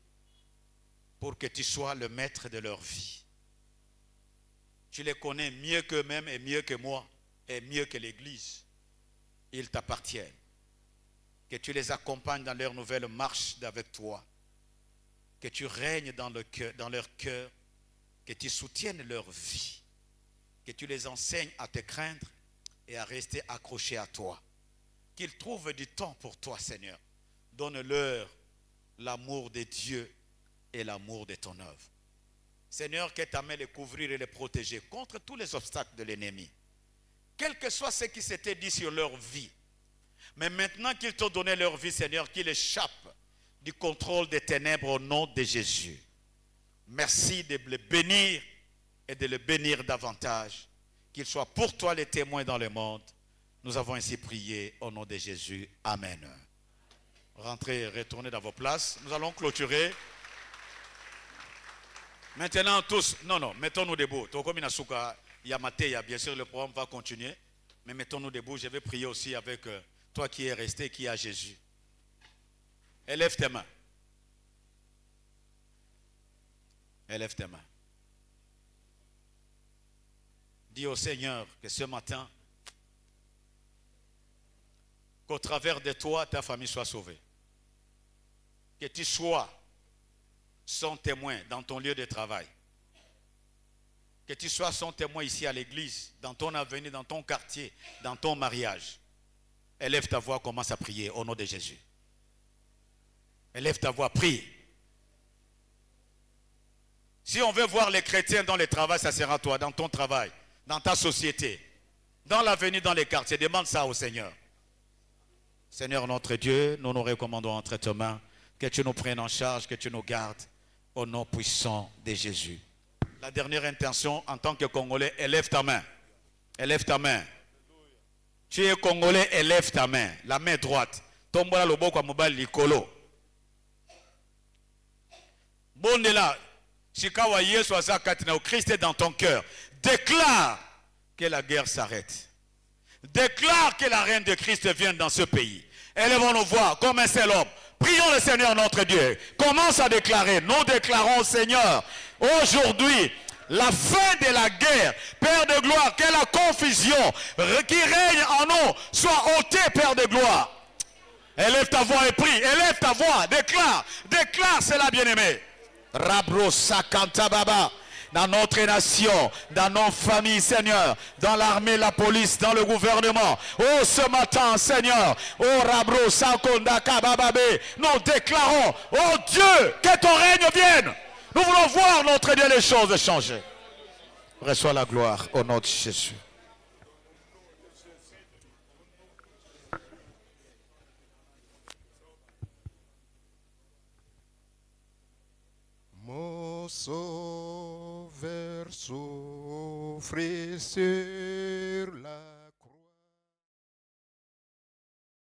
pour que tu sois le maître de leur vie. Tu les connais mieux qu'eux-mêmes et mieux que moi et mieux que l'Église. Ils t'appartiennent. Que tu les accompagnes dans leur nouvelle marche avec toi. Que tu règnes dans leur cœur. Que tu soutiennes leur vie. Que tu les enseignes à te craindre et à rester accrochés à toi. Qu'ils trouvent du temps pour toi, Seigneur. Donne-leur l'amour de Dieu et l'amour de ton œuvre. Seigneur, que ta main les couvrir et les protéger contre tous les obstacles de l'ennemi. Quel que soit ce qui s'était dit sur leur vie. Mais maintenant qu'ils t'ont donné leur vie, Seigneur, qu'ils échappent du contrôle des ténèbres au nom de Jésus. Merci de les bénir et de les bénir davantage. Qu'ils soient pour toi les témoins dans le monde. Nous avons ainsi prié au nom de Jésus. Amen. Rentrez, retournez dans vos places. Nous allons clôturer. Maintenant tous, non, mettons-nous debout. Bien sûr, le programme va continuer. Mais mettons-nous debout. Je vais prier aussi avec toi qui es resté, qui a Jésus. Élève tes mains. Élève tes mains. Dis au Seigneur que ce matin, qu'au travers de toi, ta famille soit sauvée. que tu sois son témoin dans ton lieu de travail. Que tu sois son témoin ici à l'église, dans ton avenir, dans ton quartier, dans ton mariage. Élève ta voix, commence à prier au nom de Jésus. Élève ta voix, prie. Si on veut voir les chrétiens dans le travail, ça sera toi, dans ton travail, dans ta société, dans l'avenir, dans les quartiers. Demande ça au Seigneur. Seigneur notre Dieu, nous nous recommandons entre tes mains, que tu nous prennes en charge, que tu nous gardes, au nom puissant de Jésus. La dernière intention, en tant que Congolais, élève ta main. Élève ta main. Tu es Congolais, élève ta main. La main droite. Tombola loboko a mobile likolo. Bondela, Shikawa Yesu azakati na Christ est dans ton cœur. Déclare que la guerre s'arrête. Déclare que la reine de Christ vienne dans ce pays. Élevons nos voix comme un seul homme. Prions le Seigneur notre Dieu. Commence à déclarer. Nous déclarons au Seigneur aujourd'hui la fin de la guerre. Père de gloire, que la confusion qui règne en nous soit ôtée, Père de gloire. Élève ta voix et prie. Élève ta voix. Déclare. Déclare cela, bien-aimé. Rabro Sakanta Baba. Dans notre nation, dans nos familles, Seigneur, dans l'armée, la police, dans le gouvernement. Oh, ce matin, Seigneur, oh, Rabro, Sakonda, Kabababe, nous déclarons, oh Dieu, que ton règne vienne. Nous voulons voir notre Dieu les choses changer. Reçois la gloire au nom de Jésus. Mon sauveur souffrit sur